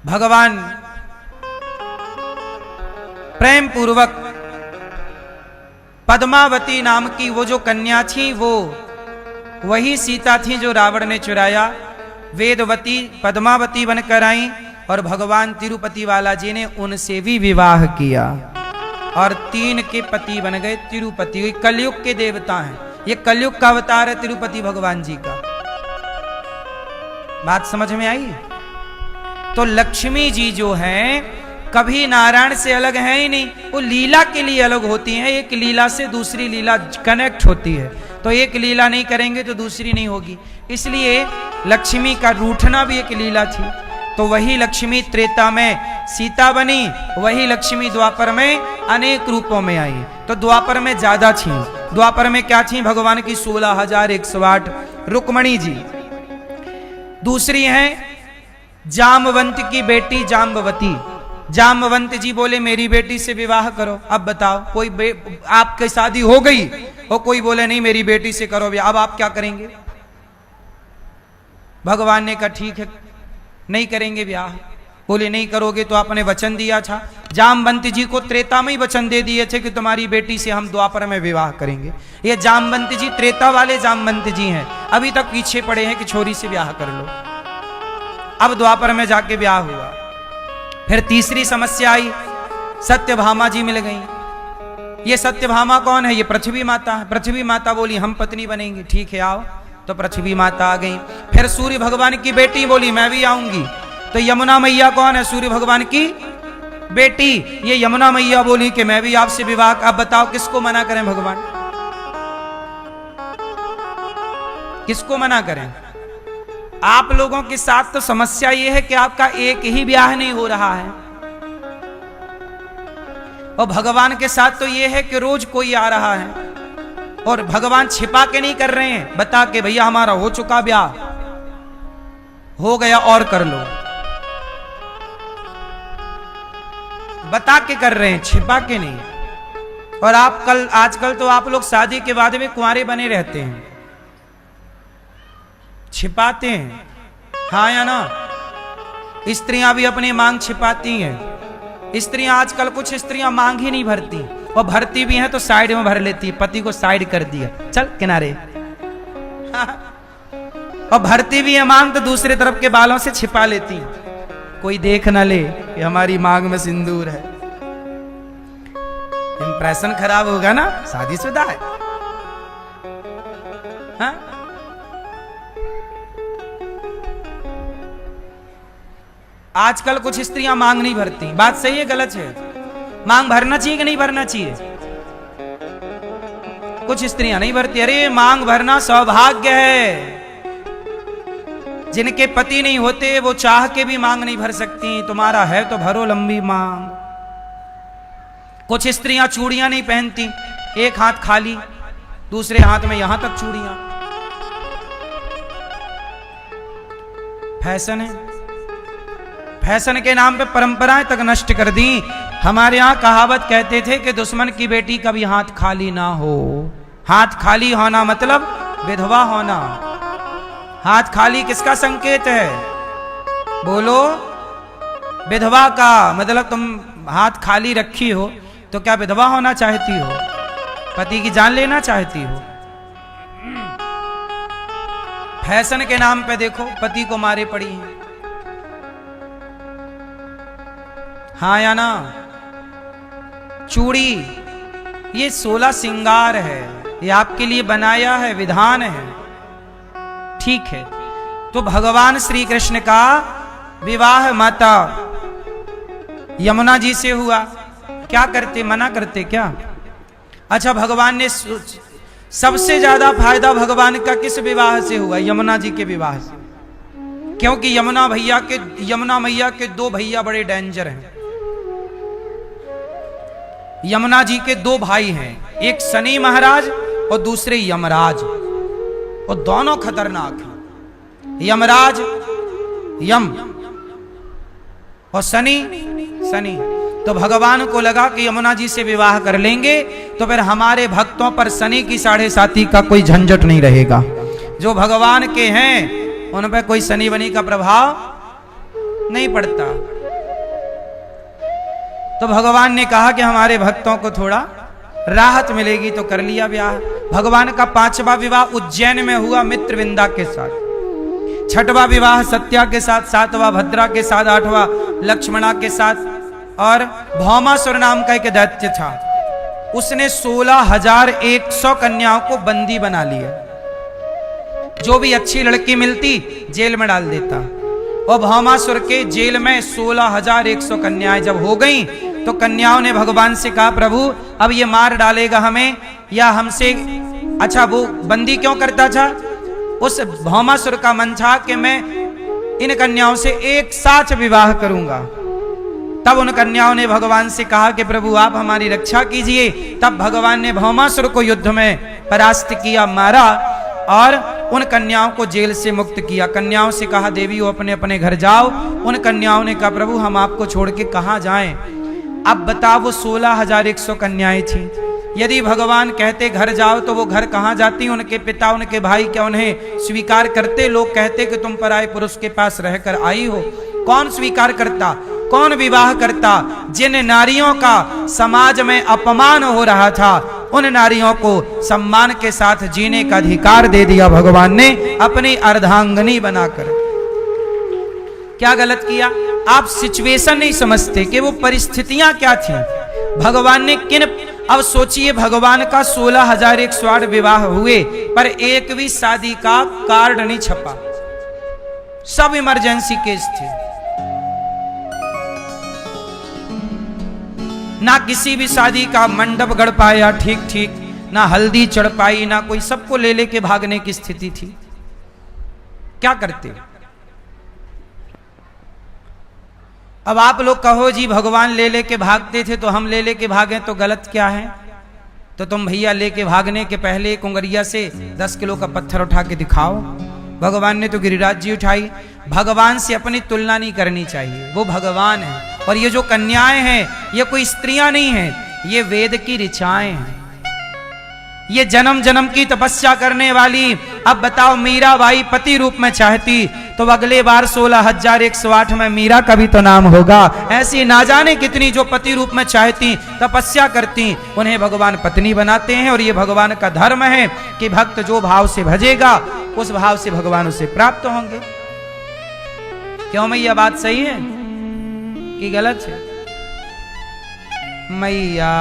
भगवान प्रेम पूर्वक पद्मावती नाम की वो जो कन्या थी वो वही सीता थी जो रावण ने चुराया। वेदवती पद्मावती बनकर आई और भगवान तिरुपति वाला जी ने उनसे भी विवाह किया और 3 के पति बन गए तिरुपति। ये कलयुग के देवता हैं, ये कलयुग का अवतार है तिरुपति भगवान जी का। बात समझ में आई? तो लक्ष्मी जी जो हैं कभी नारायण से अलग है ही नहीं, वो लीला के लिए अलग होती हैं। एक लीला से दूसरी लीला कनेक्ट होती है, तो एक लीला नहीं करेंगे तो दूसरी नहीं होगी। इसलिए लक्ष्मी का रूठना भी एक लीला थी। तो वही लक्ष्मी त्रेता में सीता बनी, वही लक्ष्मी द्वापर में अनेक रूपों में आई। तो द्वापर में ज्यादा थी। द्वापर में क्या थी? भगवान की 16,108 रुक्मणी जी। दूसरी है जामवंत की बेटी जाम्बवती। जामवंत जी बोले मेरी बेटी से विवाह करो। अब बताओ, कोई आपकी शादी हो गई और कोई बोले नहीं मेरी बेटी से करो अब आप क्या करेंगे? भगवान ने कहा ठीक है नहीं करेंगे ब्याह। बोले नहीं करोगे तो आपने वचन दिया था। जामवंत जी को त्रेता में ही वचन दे दिए थे कि तुम्हारी बेटी से हम द्वापर में विवाह करेंगे। ये जामवंत जी त्रेता वाले जामवंत जी हैं, अभी तक पीछे पड़े हैं कि छोरी से ब्याह कर लो। अब द्वापर में जाके ब्याह हुआ। फिर तीसरी समस्या आई, सत्यभामा जी मिल गई। ये सत्यभामा कौन है? ये पृथ्वी माता है। पृथ्वी माता बोली हम पत्नी बनेंगी। ठीक है आओ। तो पृथ्वी माता आ गई। फिर सूर्य भगवान की बेटी बोली मैं भी आऊंगी। तो यमुना मैया कौन है? सूर्य भगवान की बेटी। ये यमुना मैया बोली कि मैं भी आपसे विवाह। अब बताओ किसको मना करें भगवान? किसको मना करें? आप लोगों के साथ तो समस्या यह है कि आपका एक ही ब्याह नहीं हो रहा है, और भगवान के साथ तो यह है कि रोज कोई आ रहा है, और भगवान छिपा के नहीं कर रहे हैं, बता के भैया हमारा हो चुका ब्याह, हो गया और कर लो, बता के कर रहे हैं, छिपा के नहीं। और आप आजकल तो आप लोग शादी के बाद में कुंवारे बने रहते हैं, छिपाते हैं, हाँ या ना? स्त्रियां भी अपनी मांग छिपाती हैं। स्त्रियां आजकल कुछ स्त्रियां मांग ही नहीं भरती, और भरती भी हैं तो साइड में भर लेती है, पति को साइड कर दिया चल किनारे। और भरती भी है मांग तो दूसरे तरफ के बालों से छिपा लेती हैं, कोई देख ना ले कि हमारी मांग में सिंदूर है। इंप्रेशन खराब होगा ना, शादीशुदा है। हाँ? आजकल कुछ स्त्रियां मांग नहीं भरती। बात सही है गलत है? मांग भरना चाहिए कि नहीं भरना चाहिए? कुछ स्त्रियां नहीं भरती। अरे मांग भरना सौभाग्य है। जिनके पति नहीं होते वो चाह के भी मांग नहीं भर सकती। तुम्हारा है तो भरो लंबी मांग। कुछ स्त्रियां चूड़ियां नहीं पहनती, एक हाथ खाली, दूसरे हाथ में यहां तक चूड़ियां। फैशन है। फैशन के नाम पे परंपराएं तक नष्ट कर दी। हमारे यहां कहावत कहते थे कि दुश्मन की बेटी कभी हाथ खाली ना हो। हाथ खाली होना मतलब विधवा होना। हाथ खाली किसका संकेत है? बोलो, विधवा का। मतलब तुम हाथ खाली रखी हो तो क्या विधवा होना चाहती हो? पति की जान लेना चाहती हो? फैशन के नाम पे देखो पति को मारे पड़ी है, हाँ या ना? चूड़ी ये 16 श्रृंगार है, ये आपके लिए बनाया है, विधान है, ठीक है। तो भगवान श्री कृष्ण का विवाह माता यमुना जी से हुआ। क्या करते? मना करते क्या? अच्छा, भगवान ने सबसे ज्यादा फायदा भगवान का किस विवाह से हुआ? यमुना जी के विवाह से। क्योंकि यमुना मैया के 2 भैया बड़े डेंजर हैं। यमुना जी के 2 भाई हैं, एक शनि महाराज और दूसरे यमराज, और दोनों खतरनाक हैं। यमराज यम और शनि। तो भगवान को लगा कि यमुना जी से विवाह कर लेंगे तो फिर हमारे भक्तों पर शनि की 7.5 का कोई झंझट नहीं रहेगा। जो भगवान के हैं उन पर कोई शनि बनी का प्रभाव नहीं पड़ता। तो भगवान ने कहा कि हमारे भक्तों को थोड़ा राहत मिलेगी, तो कर लिया ब्याह। भगवान का 5वां विवाह उज्जैन में हुआ मित्रविंदा के साथ, 6वां विवाह सत्या के साथ, 7वां भद्रा के साथ, 8वां लक्ष्मणा के साथ। और भौमासुर नाम का एक दैत्य था, उसने 16,100 कन्याओं को बंदी बना लिया। जो भी अच्छी लड़की मिलती जेल में डाल देता। और भौमासुर के जेल में 16,100 कन्याएं जब हो गई तो कन्याओं ने भगवान से कहा, प्रभु अब ये मार डालेगा हमें या हमसे, अच्छा वो बंदी क्यों करता था? उस भौमासुर का मन था कि मैं इन कन्याओं से एक साथ विवाह करूंगा। तब उन कन्याओं ने भगवान से कहा कि प्रभु आप हमारी रक्षा कीजिए। तब भगवान ने भौमासुर को युद्ध में परास्त किया, मारा और उन कन्याओं को जेल से मुक्त किया। कन्याओं से कहा देवी अपने अपने घर जाओ। उन कन्याओं ने कहा प्रभु हम आपको छोड़ के कहां जाएं? अब बताओ वो 16,100 कन्याएं थी। यदि भगवान कहते घर जाओ तो वो घर कहां जाती? उनके पिता उनके भाई क्या उन्हें स्वीकार करते? लोग कहते कि तुम पराये पुरुष के पास रहकर आई हो। कौन स्वीकार करता, कौन विवाह करता? जिन नारियों का समाज में अपमान हो रहा था उन नारियों को सम्मान के साथ जीने का अधिकार दे दिया भगवान ने अपनी अर्धांगिनी बनाकर। क्या गलत किया? आप सिचुएशन नहीं समझते कि वो परिस्थितियां क्या थी, भगवान ने किन। अब सोचिए भगवान का 16,108 विवाह हुए पर एक भी शादी का कार्ड नहीं छपा, सब इमरजेंसी केस थे। ना किसी भी शादी का मंडप गढ़ पाया ठीक ठीक, ना हल्दी चढ़ पाई, ना कोई, सबको ले लेके भागने की स्थिति थी। क्या करते? अब आप लोग कहो जी भगवान ले लेके भागते थे तो हम ले लेके भागे तो गलत क्या है? तो तुम भैया लेके भागने के पहले एक उंगलिया से 10 किलो का पत्थर उठा के दिखाओ। भगवान ने तो गिरिराज जी उठाई। भगवान से अपनी तुलना नहीं करनी चाहिए, वो भगवान है। और ये जो कन्याएं हैं ये कोई स्त्रियां नहीं हैं, ये वेद की ऋचाएं हैं, ये जन्म जन्म की तपस्या करने वाली। अब बताओ मीराबाई पति रूप में चाहती तो अगले बार 16,108 में मीरा का भी तो नाम होगा। ऐसी ना जाने कितनी जो पति रूप में चाहती, तपस्या करती, उन्हें भगवान पत्नी बनाते हैं। और ये भगवान का धर्म है कि भक्त जो भाव से भजेगा उस भाव से भगवान उसे प्राप्त होंगे। क्यों मैया बात सही है कि गलत है? मैया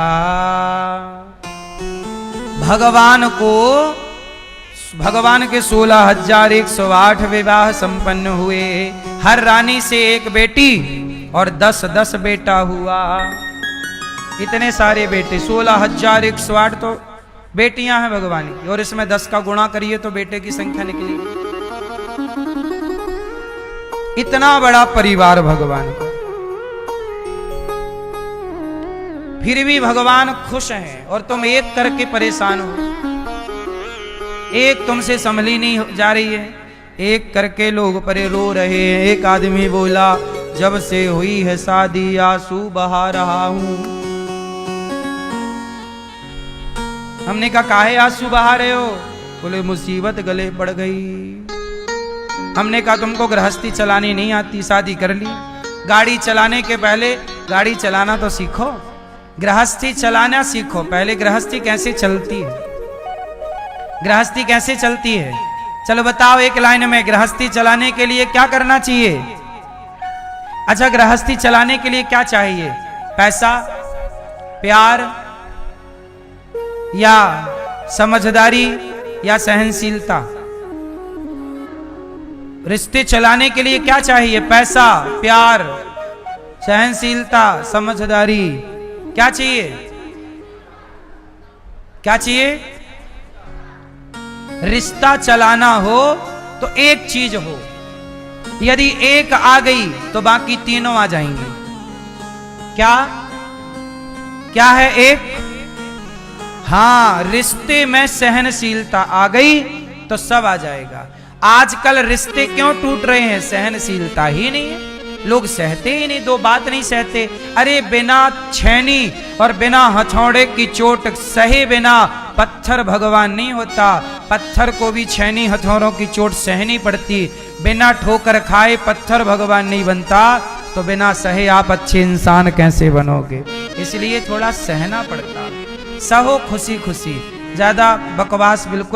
भगवान के 16,108 विवाह संपन्न हुए। हर रानी से एक बेटी और 10-10 बेटा हुआ। इतने सारे बेटे, 16,108 तो बेटियां हैं भगवान की, और इसमें 10 का गुणा करिए तो बेटे की संख्या निकलेगी। इतना बड़ा परिवार भगवान का, फिर भी भगवान खुश हैं और तुम एक करके परेशान हो। एक तुमसे संभली नहीं जा रही है, एक करके लोग परे रो रहे हैं। एक आदमी बोला जब से हुई है शादी आंसू बहा रहा हूं। हमने कहा काहे आंसू बहा रहे हो? बोले मुसीबत गले पड़ गई। हमने कहा तुमको गृहस्थी चलानी नहीं आती, शादी कर ली। गाड़ी चलाने के पहले गाड़ी चलाना तो सीखो, गृहस्थी चलाना सीखो। पहले गृहस्थी कैसे चलती है, गृहस्थी कैसे चलती है? चलो बताओ एक लाइन में, गृहस्थी चलाने के लिए क्या करना चाहिए? अच्छा गृहस्थी चलाने के लिए क्या चाहिए? पैसा, प्यार या समझदारी या सहनशीलता? रिश्ते चलाने के लिए क्या चाहिए? पैसा, प्यार, सहनशीलता, समझदारी। क्या चाहिए? क्या चाहिए? रिश्ता चलाना हो तो एक चीज हो, यदि एक आ गई तो बाकी तीनों आ जाएंगे। क्या क्या है? एक, हाँ, रिश्ते में सहनशीलता आ गई तो सब आ जाएगा। आजकल रिश्ते क्यों टूट रहे हैं? सहनशीलता ही नहीं है। लोग सहते ही नहीं, दो बात नहीं सहते। अरे बिना छेनी और बिना हथौड़े की चोट सहे बिना पत्थर भगवान नहीं होता। पत्थर को भी छेनी हथौड़ों की चोट सहनी पड़ती। बिना ठोकर खाए पत्थर भगवान नहीं बनता, तो बिना सहे आप अच्छे इंसान कैसे बनोगे? इसलिए थोड़ा सहना पड़ता। सहो खुशी खुशी, ज्यादा बकवास बिल्कुल